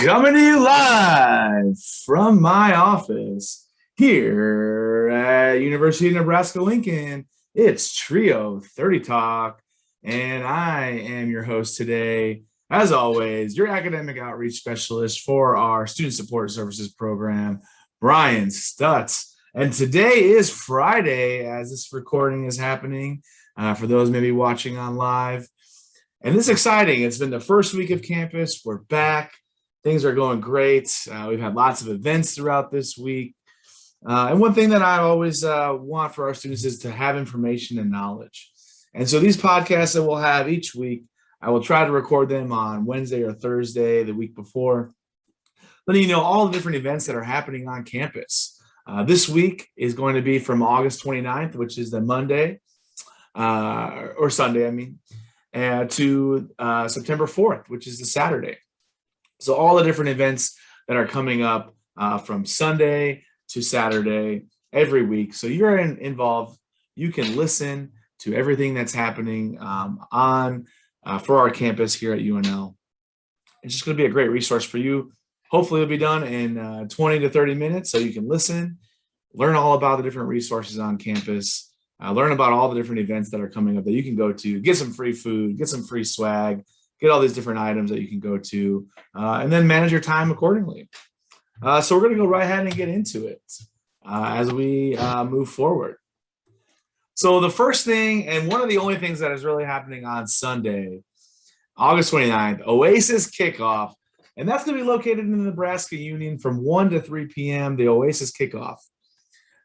Coming to you live from my office here at University of Nebraska-Lincoln. It's Trio 30 Talk, and I am your host today, as always, your academic outreach specialist for our Student Support Services program, Brian Stutz. And today is Friday, as this recording is happening, for those maybe watching on live. And this is exciting. It's been the first week of campus. We're back. Things are going great. We've had lots of events throughout this week. And one thing that I always want for our students is to have information and knowledge. And so these podcasts that we'll have each week, I will try to record them on Wednesday or Thursday the week before, letting you know all the different events that are happening on campus. This week is going to be from August 29th, which is the Monday, or Sunday, I mean, to September 4th, which is the Saturday. So all the different events that are coming up from Sunday to Saturday every week. So you're involved. You can listen to everything that's happening for our campus here at UNL. It's just going to be a great resource for you. Hopefully it'll be done in 20 to 30 minutes so you can listen, learn all about the different resources on campus, learn about all the different events that are coming up that you can go to, get some free food, get some free swag, get all these different items that you can go to, and then manage your time accordingly. So we're going to go right ahead and get into it as we move forward. So the first thing, and one of the only things that is really happening on Sunday, August 29th, Oasis kickoff, and that's going to be located in the Nebraska Union from 1 to 3 p.m., the Oasis kickoff.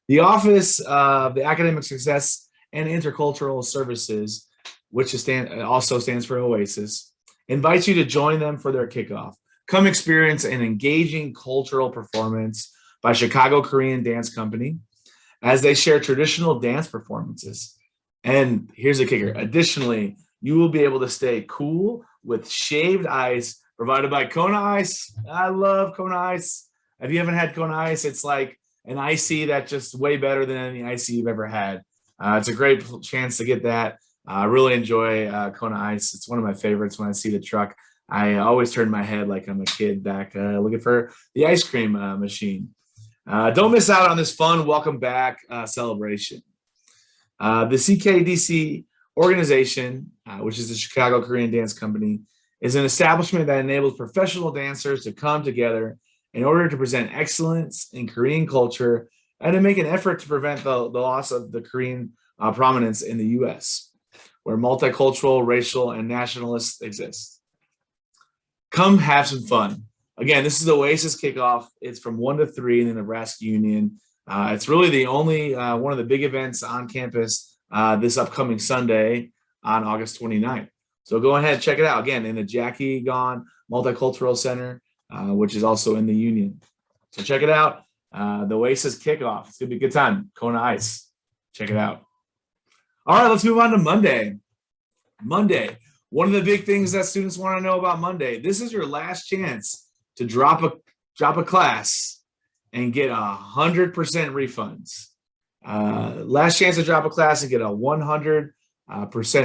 The Office of the Academic Success and Intercultural Services, which also stands for Oasis, invites you to join them for their kickoff. Come experience an engaging cultural performance by Chicago Korean Dance Company as they share traditional dance performances. And here's the kicker. Additionally, you will be able to stay cool with shaved ice provided by Kona Ice. I love Kona Ice. If you haven't had Kona Ice, it's like an icy that's just way better than any icy you've ever had. It's a great chance to get that. I really enjoy Kona Ice. It's one of my favorites. When I see the truck, I always turn my head like I'm a kid back looking for the ice cream machine. Don't miss out on this fun welcome back celebration. The CKDC organization, which is the Chicago Korean Dance Company, is an establishment that enables professional dancers to come together in order to present excellence in Korean culture and to make an effort to prevent the loss of the Korean prominence in the U.S., where multicultural, racial, and nationalists exist. Come have some fun. Again, this is the Oasis kickoff. It's from 1 to 3 in the Nebraska Union. It's really the only one of the big events on campus this upcoming Sunday on August 29th. So go ahead and check it out. Again, in the Jackie Gahn Multicultural Center, which is also in the Union. So check it out. The Oasis kickoff. It's going to be a good time. Kona Ice. Check it out. All right, let's move on to Monday. Monday, one of the big things that students want to know about Monday. This is your last chance to drop a class and get 100% refunds. Last chance to drop a class and get a 100%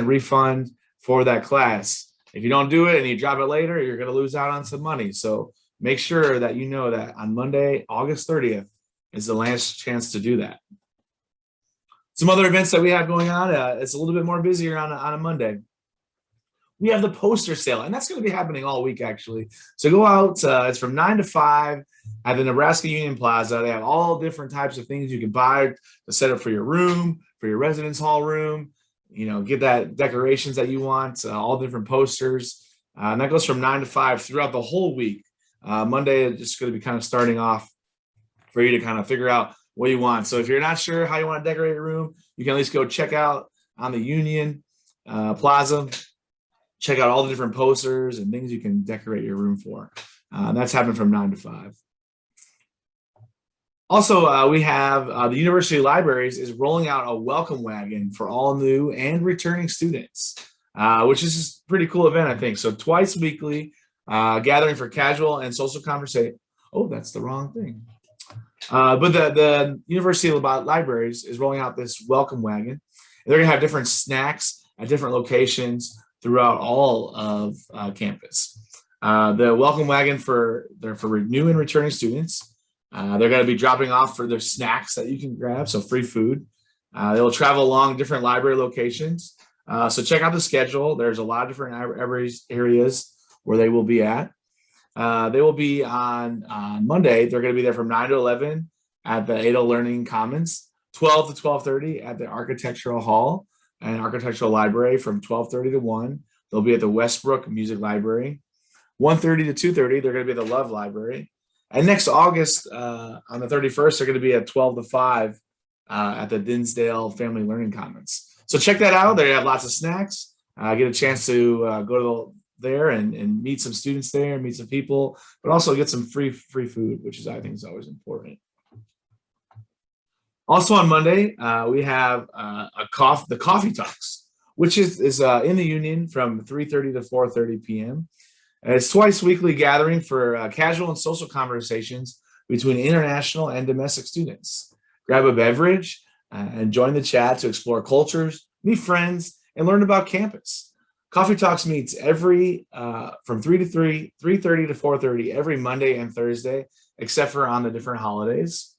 refund for that class. If you don't do it and you drop it later, you're going to lose out on some money. So make sure that you know that on Monday, August 30th is the last chance to do that. Some other events that we have going on, it's a little bit more busier on a Monday. We have the poster sale, and that's going to be happening all week, actually. So go out. It's from 9 to 5 at the Nebraska Union Plaza. They have all different types of things you can buy to set up for your room, for your residence hall room. You know, get that decorations that you want, all different posters. And that goes from 9 to 5 throughout the whole week. Monday is just going to be kind of starting off for you to kind of figure out what you want. So if you're not sure how you want to decorate your room, you can at least go check out on the Union Plaza, check out all the different posters and things you can decorate your room for. That's happening from 9 to 5. Also, we have the University Libraries is rolling out a welcome wagon for all new and returning students, which is a pretty cool event, I think. So twice weekly, gathering for casual and social conversation. Oh, that's the wrong thing. But the University Libraries is rolling out this welcome wagon. They're going to have different snacks at different locations throughout all of campus. The welcome wagon for new and returning students. They're going to be dropping off for their snacks that you can grab, so free food. They will travel along different library locations. So check out the schedule. There's a lot of different areas where they will be at. They will be on Monday. They're going to be there from 9 to 11 at the Ada Learning Commons, 12 to 12:30 at the Architectural Hall and Architectural Library from 12:30 to 1. They'll be at the Westbrook Music Library. 1:30 to 2:30, they're going to be at the Love Library. And next August, on the 31st, they're going to be at 12 to 5 at the Dinsdale Family Learning Commons. So check that out. They have lots of snacks. Get a chance to go to there and meet some students there, meet some people, but also get some free food, which I think is always important. Also on Monday, we have the Coffee Talks, which is in the Union from 3:30 to 4:30 p.m. It's twice weekly gathering for casual and social conversations between international and domestic students. Grab a beverage and join the chat to explore cultures, meet friends, and learn about campus. Coffee Talks meets every from 3:30 to 4:30 every Monday and Thursday, except for on the different holidays.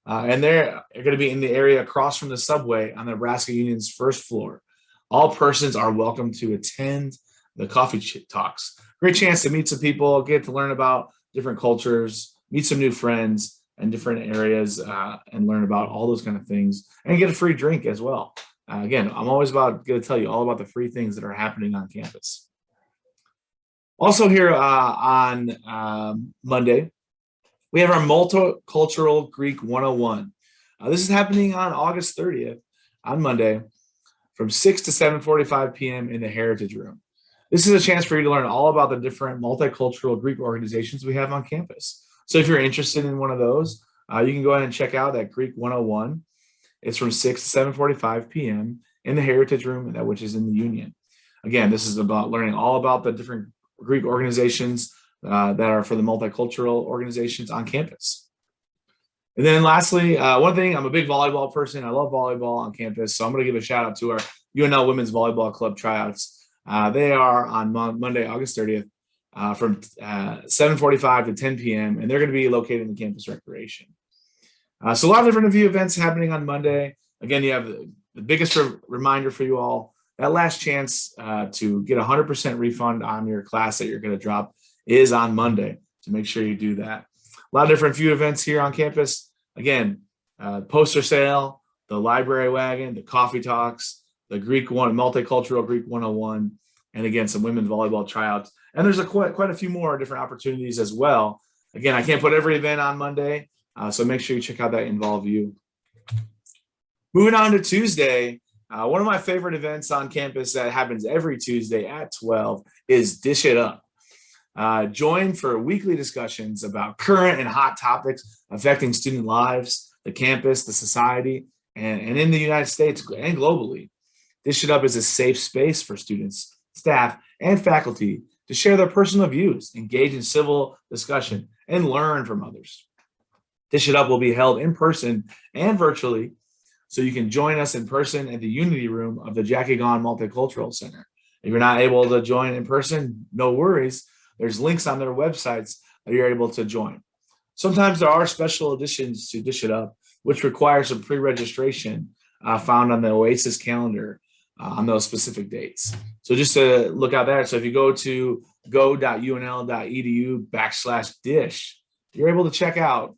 And they're going to be in the area across from the subway on the Nebraska Union's first floor. All persons are welcome to attend the Coffee Talks. Great chance to meet some people, get to learn about different cultures, meet some new friends in different areas, and learn about all those kind of things, and get a free drink as well. Again, I'm always going to tell you all about the free things that are happening on campus. Also here on Monday, we have our Multicultural Greek 101. This is happening on August 30th on Monday from 6 to 7:45 p.m. in the Heritage Room. This is a chance for you to learn all about the different multicultural Greek organizations we have on campus. So if you're interested in one of those, you can go ahead and check out that Greek 101. It's from 6 to 7:45 p.m. in the Heritage Room, which is in the Union. Again, this is about learning all about the different Greek organizations that are for the multicultural organizations on campus. And then lastly, one thing, I'm a big volleyball person. I love volleyball on campus. So I'm going to give a shout out to our UNL Women's Volleyball Club Tryouts. They are on Monday, August 30th from 7:45 to 10 p.m. And they're going to be located in the campus recreation. So a lot of different events happening on Monday. Again, you have the biggest reminder for you all, that last chance to get 100% refund on your class that you're going to drop is on Monday. So make sure you do that. A lot of different few events here on campus. Again, poster sale, the library wagon, the coffee talks, the Multicultural Greek 101, and again, some women's volleyball tryouts. And there's quite a few more different opportunities as well. Again, I can't put every event on Monday, so make sure you check out that Involve You. Moving on to Tuesday, one of my favorite events on campus that happens every Tuesday at 12 is Dish It Up. Join for weekly discussions about current and hot topics affecting student lives, the campus, the society, and in the United States and globally. Dish It Up is a safe space for students, staff, and faculty to share their personal views, engage in civil discussion, and learn from others. Dish It Up will be held in person and virtually, so you can join us in person at the Unity Room of the Jackie Gaughan Multicultural Center. If you're not able to join in person, no worries. There's links on their websites that you're able to join. Sometimes there are special additions to Dish It Up, which require some pre-registration found on the Oasis calendar on those specific dates. So just to look out there. So if you go to go.unl.edu/dish, you're able to check out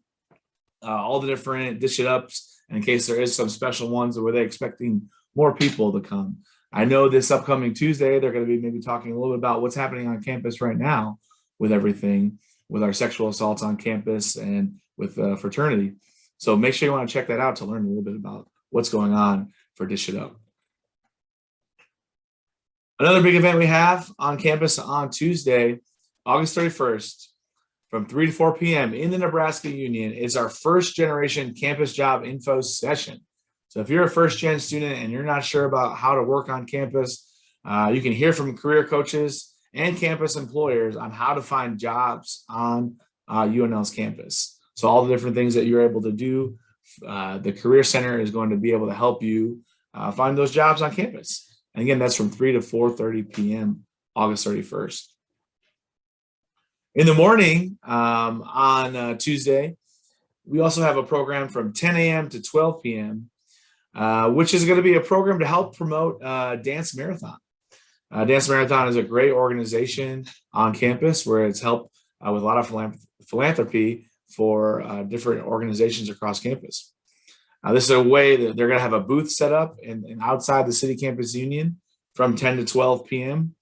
all the different Dish It Ups, and in case there is some special ones where they're expecting more people to come. I know this upcoming Tuesday, they're going to be maybe talking a little bit about what's happening on campus right now with everything, with our sexual assaults on campus and with fraternity. So make sure you want to check that out to learn a little bit about what's going on for Dish It Up. Another big event we have on campus on Tuesday, August 31st, from 3 to 4 p.m. in the Nebraska Union is our first generation campus job info session. So if you're a first-gen student and you're not sure about how to work on campus, you can hear from career coaches and campus employers on how to find jobs on UNL's campus. So all the different things that you're able to do, the Career Center is going to be able to help you find those jobs on campus. And again, that's from 3 to 4:30 p.m. August 31st. In the morning on Tuesday, we also have a program from 10 a.m. to 12 p.m., which is going to be a program to help promote Dance Marathon. Dance Marathon is a great organization on campus where it's helped with a lot of philanthropy for different organizations across campus. This is a way that they're going to have a booth set up and outside the City Campus Union from 10 to 12 p.m.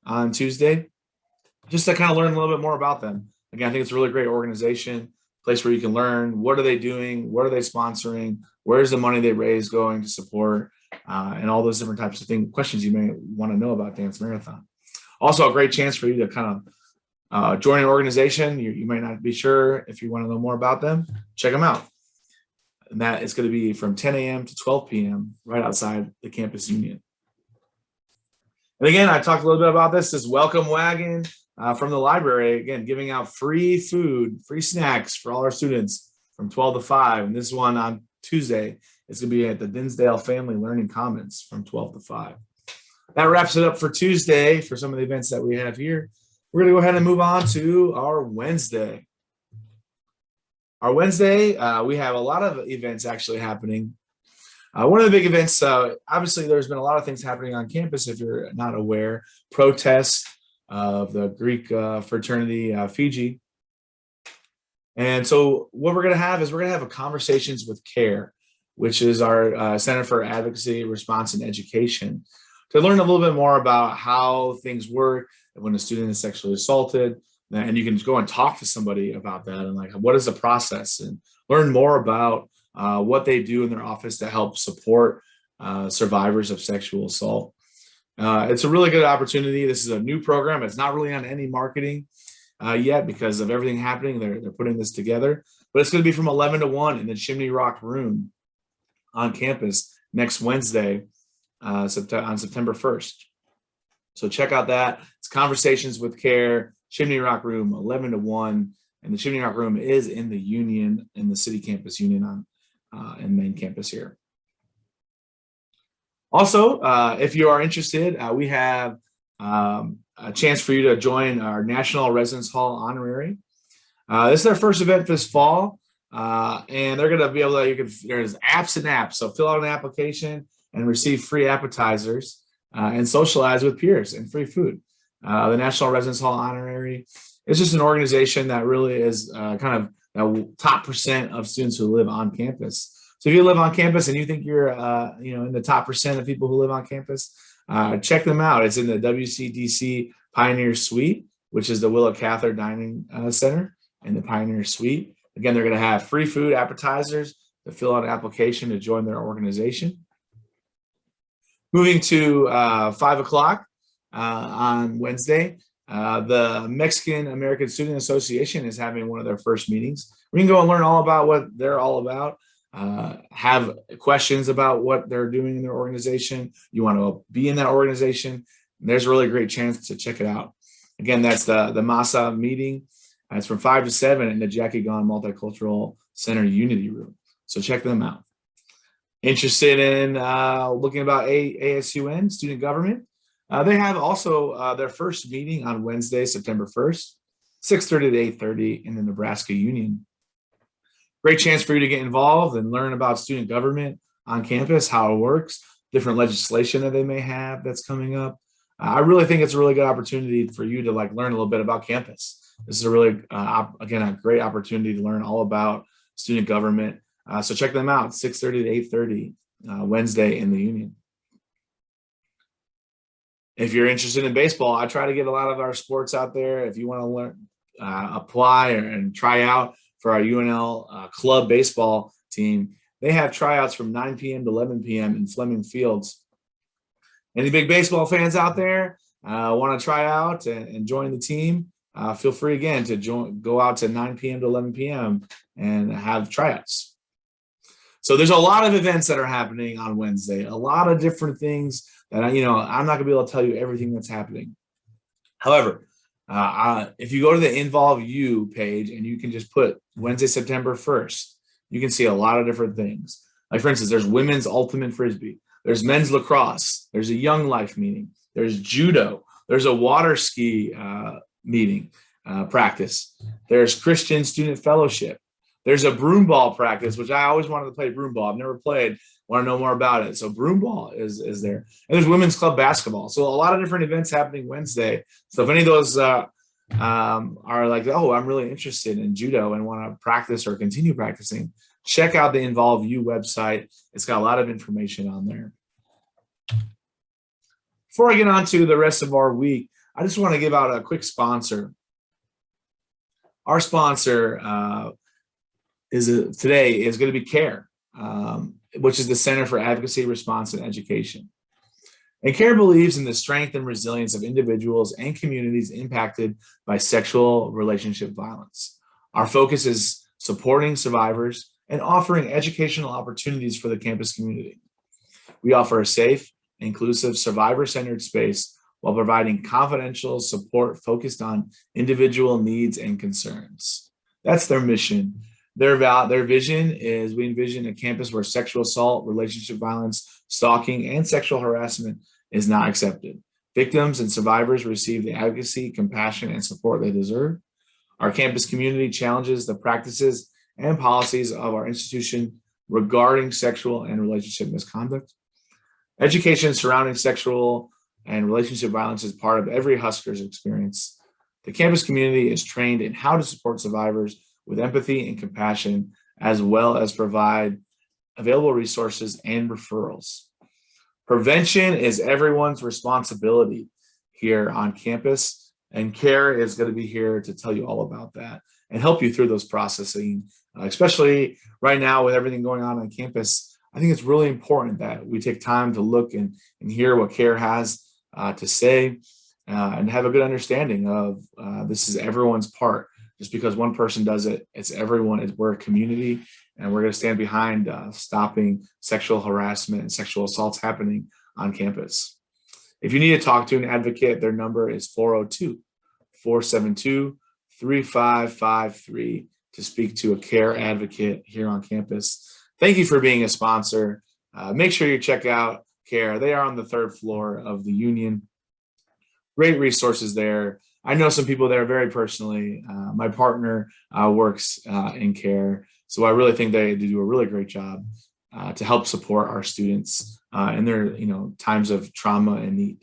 on Tuesday, just to kind of learn a little bit more about them. Again, I think it's a really great organization, place where you can learn what are they doing, what are they sponsoring, where's the money they raise going to support, and all those different types of questions you may want to know about Dance Marathon. Also, a great chance for you to kind of join an organization. You might not be sure if you want to know more about them. Check them out. And that is going to be from 10 a.m. to 12 p.m. right outside the campus union. And again, I talked a little bit about this welcome wagon from the library, again, giving out free food, free snacks for all our students from 12 to 5. And this one on Tuesday, it's going to be at the Dinsdale Family Learning Commons from 12 to 5. That wraps it up for Tuesday for some of the events that we have here. We're going to go ahead and move on to our Wednesday. Our Wednesday, we have a lot of events actually happening. One of the big events, obviously there's been a lot of things happening on campus if you're not aware. Protests of the Greek fraternity, Fiji. And so what we're going to have is we're going to have a Conversations with CARE, which is our Center for Advocacy, Response, and Education, to learn a little bit more about how things work when a student is sexually assaulted. And you can go and talk to somebody about that and like, what is the process, and learn more about what they do in their office to help support survivors of sexual assault. It's a really good opportunity. This is a new program. It's not really on any marketing yet because of everything happening. They're putting this together, but it's going to be from 11 to 1 in the Chimney Rock Room on campus next Wednesday on September 1st. So check out that. It's Conversations with CARE, Chimney Rock Room, 11 to 1. And the Chimney Rock Room is in the Union, in the City Campus Union in main campus here. Also, if you are interested, we have a chance for you to join our National Residence Hall Honorary. This is our first event this fall, and they're going to be able to, there's apps and apps. So fill out an application and receive free appetizers and socialize with peers and free food. The National Residence Hall Honorary is just an organization that really is kind of the top % of students who live on campus. So if you live on campus and you think you're in the top % of people who live on campus, check them out. It's in the WCDC Pioneer Suite, which is the Willa Cather Dining Center in the Pioneer Suite. Again, they're going to have free food, appetizers, to fill out an application to join their organization. Moving to 5 o'clock on Wednesday, the Mexican American Student Association is having one of their first meetings. We can go and learn all about what they're all about. Have questions about what they're doing in their organization. You want to be in that organization, there's a really great chance to check it out. Again, that's the MASA meeting. It's from 5 to 7 in the Jackie Gahn Multicultural Center Unity Room. So check them out. Interested in looking about ASUN, student government? They have also their first meeting on Wednesday, September 1st, 6:30 to 8:30 in the Nebraska Union. Great chance for you to get involved and learn about student government on campus, how it works, different legislation that they may have that's coming up. I really think it's a really good opportunity for you to learn a little bit about campus. This is a really, again, a great opportunity to learn all about student government. So check them out, 6:30 to 8:30 Wednesday in the Union. If you're interested in baseball, I try to get a lot of our sports out there. If you want to learn, apply and try out for our UNL club baseball team, they have tryouts from 9 p.m. to 11 p.m. in Fleming Fields. Any big baseball fans out there want to try out and join the team? Feel free again to go out to 9 p.m. to 11 p.m. and have tryouts. So there's a lot of events that are happening on Wednesday, a lot of different things that I'm not going to be able to tell you everything that's happening. However, if you go to the Involve You page and you can just put Wednesday, September 1st, you can see a lot of different things. Like, for instance, there's women's ultimate frisbee. There's men's lacrosse. There's a young life meeting. There's judo. There's a water ski meeting practice. There's Christian student fellowship. There's a broom ball practice, which I always wanted to play broom ball. I've never played. Want to know more about it. So broom ball is there. And there's women's club basketball. So a lot of different events happening Wednesday. So if any of those are like, oh, I'm really interested in judo and want to practice or continue practicing, check out the Involve You website. It's got a lot of information on there. Before I get on to the rest of our week, I just want to give out a quick sponsor. Our sponsor today is going to be CARE, which is the Center for Advocacy, Response, and Education. And CARE believes in the strength and resilience of individuals and communities impacted by sexual relationship violence. Our focus is supporting survivors and offering educational opportunities for the campus community. We offer a safe, inclusive, survivor-centered space while providing confidential support focused on individual needs and concerns. That's their mission. Their vision is we envision a campus where sexual assault, relationship violence, stalking, and sexual harassment is not accepted. Victims and survivors receive the advocacy, compassion, and support they deserve. Our campus community challenges the practices and policies of our institution regarding sexual and relationship misconduct. Education surrounding sexual and relationship violence is part of every Husker's experience. The campus community is trained in how to support survivors with empathy and compassion, as well as provide available resources and referrals. Prevention is everyone's responsibility here on campus, and CARE is going to be here to tell you all about that and help you through those processing, especially right now with everything going on campus. I think it's really important that we take time to look and hear what CARE has to say and have a good understanding of this is everyone's part. Just because one person does it, it's everyone. We're a community, and we're going to stand behind stopping sexual harassment and sexual assaults happening on campus. If you need to talk to an advocate, their number is 402-472-3553 to speak to a CARE advocate here on campus. Thank you for being a sponsor. Make sure you check out CARE. They are on the 3rd floor of the Union. Great resources there. I know some people there very personally. My partner works in CARE, so I really think they do a really great job to help support our students in their times of trauma and need.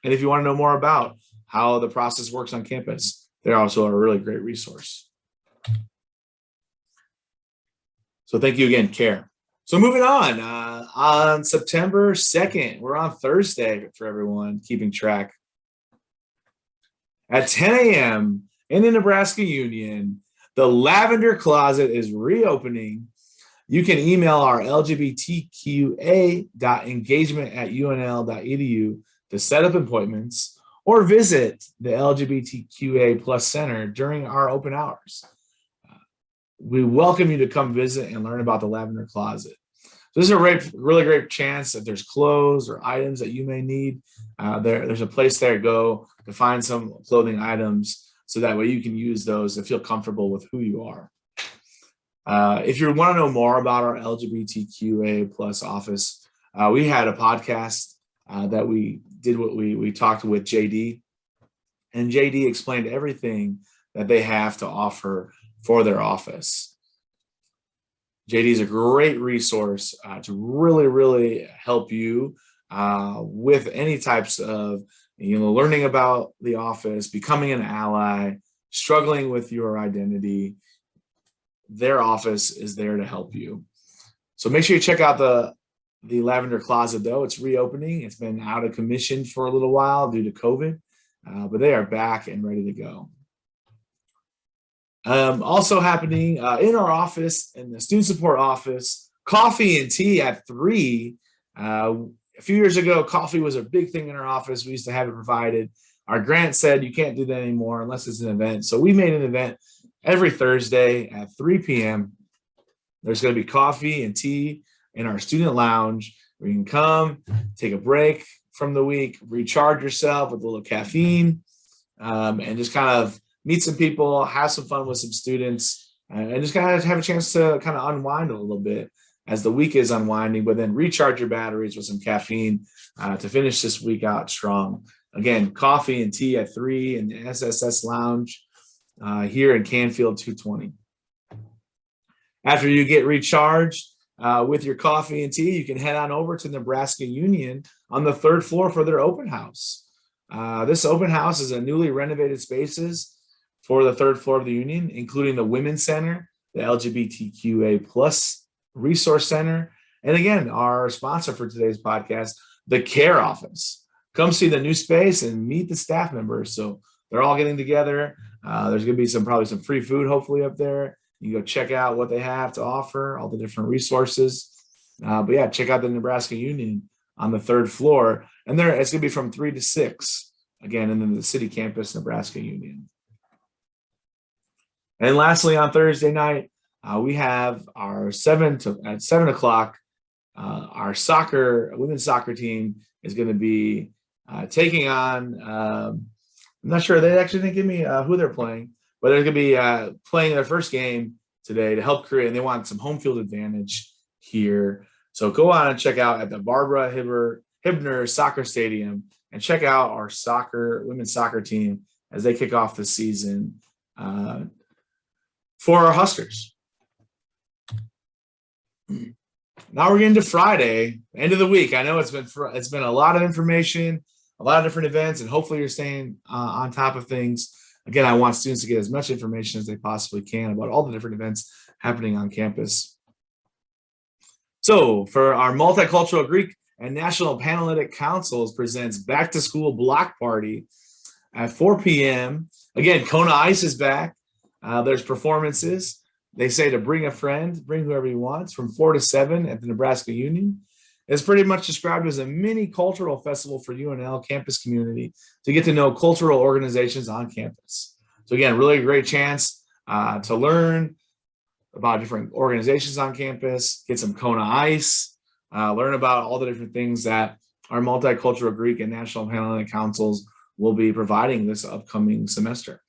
And if you want to know more about how the process works on campus, they're also a really great resource. So thank you again, CARE. So moving on September 2nd, we're on Thursday for everyone keeping track. At 10 a.m. in the Nebraska Union, the Lavender Closet is reopening. You can email our lgbtqa.engagement@unl.edu to set up appointments or visit the LGBTQA Plus Center during our open hours. We welcome you to come visit and learn about the Lavender Closet. So this is a really great chance that there's clothes or items that you may need. There's a place there to go to find some clothing items so that way you can use those and feel comfortable with who you are. If you want to know more about our LGBTQA plus office, we had a podcast that we did. We talked with JD, and JD explained everything that they have to offer for their office. JD is a great resource to really help you with any types of learning about the office, becoming an ally, struggling with your identity. Their office is there to help you. So make sure you check out the Lavender Closet, though. It's reopening. It's been out of commission for a little while due to COVID, but they are back and ready to go. Also happening in our office, in the student support office, coffee and tea at 3. A few years ago, coffee was a big thing in our office. We used to have it provided. Our grant said you can't do that anymore unless it's an event. So we made an event every Thursday at 3 p.m. There's going to be coffee and tea in our student lounge where you can come, take a break from the week, recharge yourself with a little caffeine, and just kind of meet some people, have some fun with some students, and just kind of have a chance to kind of unwind a little bit as the week is unwinding, but then recharge your batteries with some caffeine to finish this week out strong. Again, coffee and tea at 3 in the SSS Lounge here in Canfield 220. After you get recharged with your coffee and tea, you can head on over to Nebraska Union on the 3rd floor for their open house. This open house is a newly renovated spaces for the 3rd floor of the Union, including the Women's Center, the LGBTQA plus Resource Center, and again, our sponsor for today's podcast, the Care Office. Come see the new space and meet the staff members. So they're all getting together. There's going to be probably some free food, hopefully, up there. You can go check out what they have to offer, all the different resources. But yeah, check out the Nebraska Union on the 3rd floor. And there, it's going to be from 3 to 6, again, and then the city campus, Nebraska Union. And lastly, on Thursday night, we have our at 7 o'clock, our women's soccer team is going to be taking on, I'm not sure, they actually didn't give me who they're playing, but they're going to be playing their first game today to help create, and they want some home field advantage here. So go on and check out at the Barbara Hibner Soccer Stadium and check out our women's soccer team as they kick off the season for our Huskers. Now we're getting to Friday, end of the week. I know it's been a lot of information, a lot of different events, and hopefully you're staying on top of things. Again, I want students to get as much information as they possibly can about all the different events happening on campus. So for our Multicultural Greek and National Panhellenic Councils presents Back to School Block Party at 4 p.m. Again, Kona Ice is back. There's performances. They say to bring a friend, bring whoever you want, from 4 to 7 at the Nebraska Union. It's pretty much described as a mini cultural festival for UNL campus community to get to know cultural organizations on campus. So again, really great chance to learn about different organizations on campus, get some Kona Ice, learn about all the different things that our Multicultural Greek and National Panhellenic Councils will be providing this upcoming semester.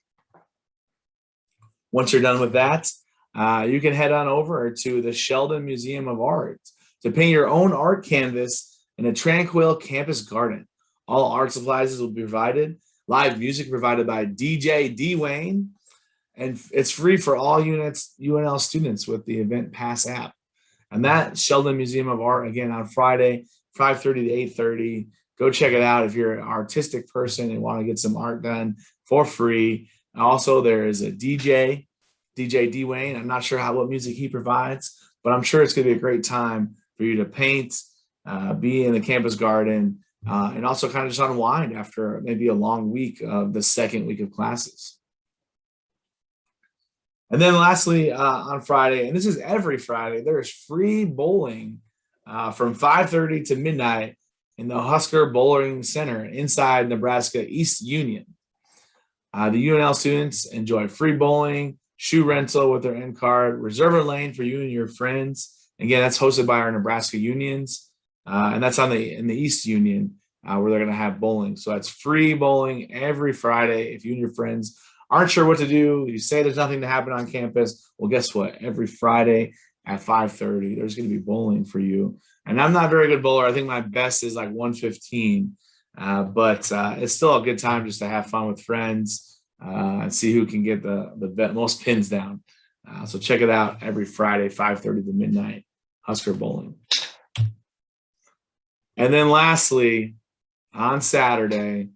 Once you're done with that, you can head on over to the Sheldon Museum of Art to paint your own art canvas in a tranquil campus garden. All art supplies will be provided. Live music provided by DJ D. Wayne. And it's free for all UNL students with the Event Pass app. And that Sheldon Museum of Art, again, on Friday, 5:30 to 8:30. Go check it out if you're an artistic person and want to get some art done for free. Also, there is a DJ D. Wayne. I'm not sure what music he provides, but I'm sure it's going to be a great time for you to paint, be in the campus garden, and also kind of just unwind after maybe a long week of the second week of classes. And then lastly, on Friday, and this is every Friday, there is free bowling from 5:30 to midnight in the Husker Bowling Center inside Nebraska East Union. The UNL students enjoy free bowling, shoe rental with their end card, reserve a lane for you and your friends. Again, that's hosted by our Nebraska Unions, and that's in the East Union where they're going to have bowling. So that's free bowling every Friday. If you and your friends aren't sure what to do, you say there's nothing to happen on campus, well, guess what? Every Friday at 5:30, there's going to be bowling for you. And I'm not a very good bowler. I think my best is like 115, but it's still a good time just to have fun with friends and see who can get the most pins down. So check it out every Friday, 5:30 to midnight, Husker Bowling. And then lastly, on Saturday,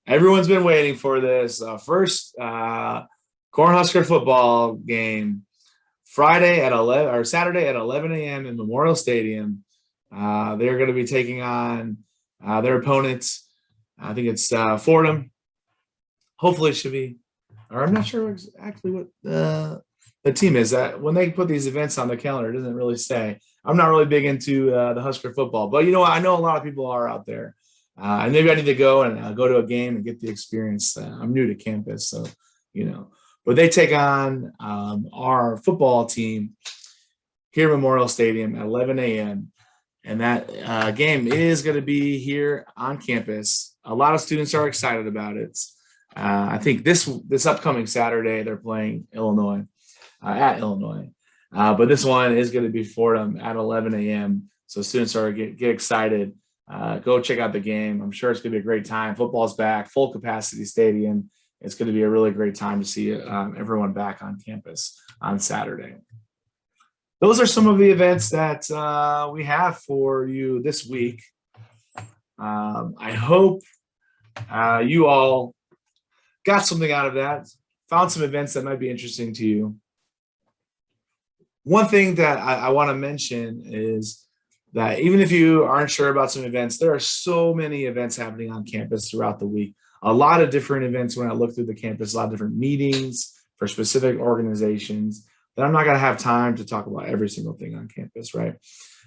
everyone's been waiting for this first Cornhusker football game. Saturday at 11 a.m. in Memorial Stadium. They're going to be taking on their opponents. I think it's Fordham. Hopefully it should be, or I'm not sure exactly what the team is. When they put these events on the calendar, it doesn't really say. I'm not really big into the Husker football, but you know what? I know a lot of people are out there. And maybe I need to go to a game and get the experience. I'm new to campus, so, But they take on our football team here at Memorial Stadium at 11 a.m. And that game is going to be here on campus. A lot of students are excited about it. I think this upcoming Saturday, they're playing Illinois, at Illinois. But this one is going to be Fordham at 11 a.m. So students are get excited. Go check out the game. I'm sure it's going to be a great time. Football's back, full capacity stadium. It's going to be a really great time to see everyone back on campus on Saturday. Those are some of the events that we have for you this week. I hope you all got something out of that, found some events that might be interesting to you. One thing that I want to mention is that even if you aren't sure about some events, there are so many events happening on campus throughout the week. A lot of different events when I look through the campus, a lot of different meetings for specific organizations that I'm not going to have time to talk about every single thing on campus, right?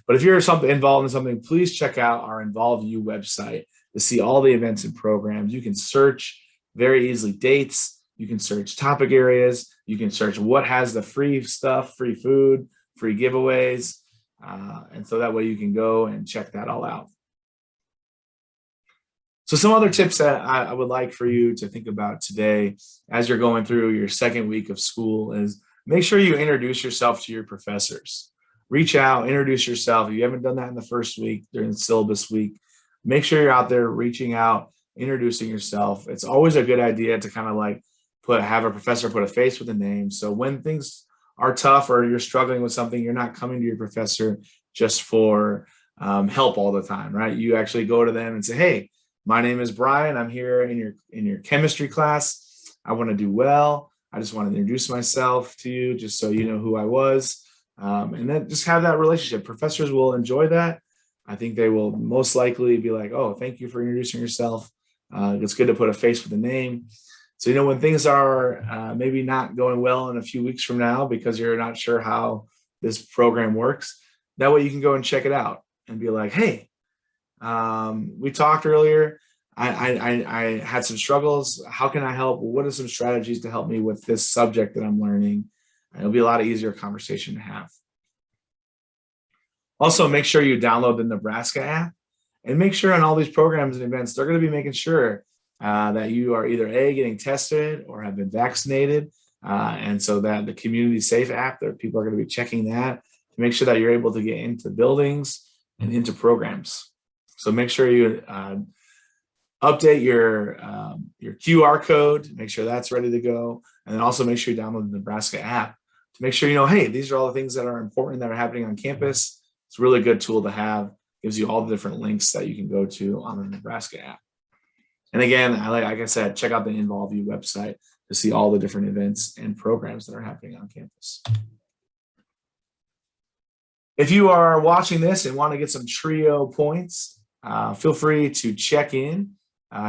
But if you're involved in something, please check out our Involve You website to see all the events and programs. You can search very easily dates. You can search topic areas. You can search what has the free stuff, free food, free giveaways. And so that way you can go and check that all out. So some other tips that I would like for you to think about today as you're going through your second week of school is make sure you introduce yourself to your professors. Reach out, introduce yourself. If you haven't done that in the first week during the syllabus week, make sure you're out there reaching out, introducing yourself. It's always a good idea to kind of like have a professor put a face with a name. So when things are tough or you're struggling with something, you're not coming to your professor just for help all the time, right? You actually go to them and say, hey, my name is Brian. I'm here in your chemistry class. I want to do well. I just want to introduce myself to you just so you know who I was. And then just have that relationship. Professors will enjoy that. I think they will most likely be like, oh, thank you for introducing yourself. It's good to put a face with a name. So, when things are maybe not going well in a few weeks from now because you're not sure how this program works, that way you can go and check it out and be like, hey, we talked earlier. I had some struggles. How can I help? What are some strategies to help me with this subject that I'm learning? And it'll be a lot easier conversation to have. Also, make sure you download the Nebraska app and make sure on all these programs and events, they're going to be making sure that you are either getting tested or have been vaccinated. And so that the Community Safe app, that people are going to be checking that to make sure that you're able to get into buildings and into programs. So make sure you update your QR code, make sure that's ready to go. And then also make sure you download the Nebraska app to make sure hey, these are all the things that are important that are happening on campus. It's a really good tool to have. Gives you all the different links that you can go to on the Nebraska app. And again, like I said, check out the Involve You website to see all the different events and programs that are happening on campus. If you are watching this and want to get some Trio points, feel free to check in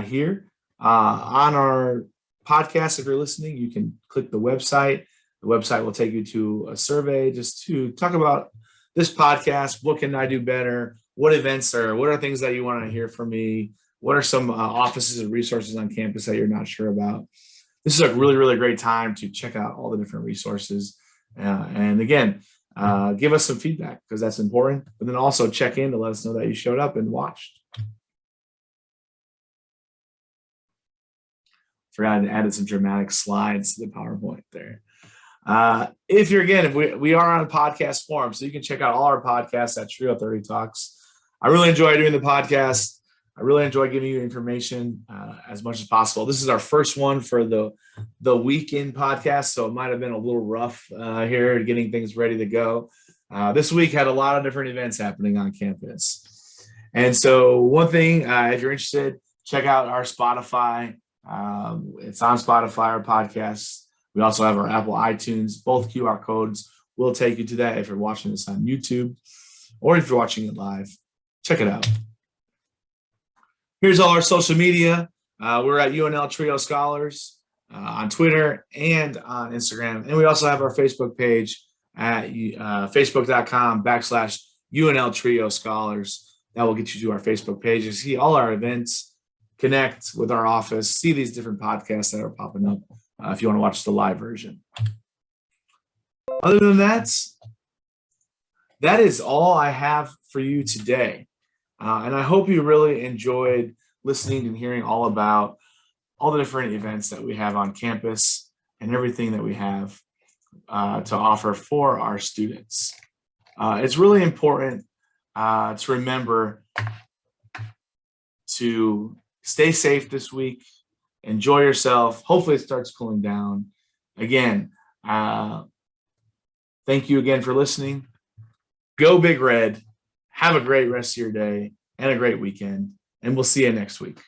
here on our podcast. If you're listening, you can click the website. The website will take you to a survey just to talk about this podcast. What can I do better? What events what are things that you want to hear from me? What are some offices and resources on campus that you're not sure about? This is a really, really great time to check out all the different resources. And again, give us some feedback because that's important. But then also check in to let us know that you showed up and watched. Forgot to add some dramatic slides to the PowerPoint there. If we are on podcast form, so you can check out all our podcasts at Trio 30 Talks. I really enjoy doing the podcast. I really enjoy giving you information as much as possible. This is our first one for the weekend podcast, so it might have been a little rough here getting things ready to go. This week had a lot of different events happening on campus. And so one thing, if you're interested, check out our Spotify. It's on Spotify, our podcast. We also have our Apple iTunes. Both QR codes will take you to that if you're watching this on YouTube or if you're watching it live. Check it out. Here's all our social media. We're at UNL Trio Scholars on Twitter and on Instagram. And we also have our Facebook page at facebook.com/UNL Trio Scholars. That will get you to our Facebook page to see all our events, connect with our office, see these different podcasts that are popping up if you want to watch the live version. Other than that, that is all I have for you today. And I hope you really enjoyed listening and hearing all about all the different events that we have on campus and everything that we have. to offer for our students. It's really important to remember to stay safe this week, enjoy yourself. Hopefully it starts cooling down. Again, thank you again for listening. Go Big Red. Have a great rest of your day and a great weekend. And we'll see you next week.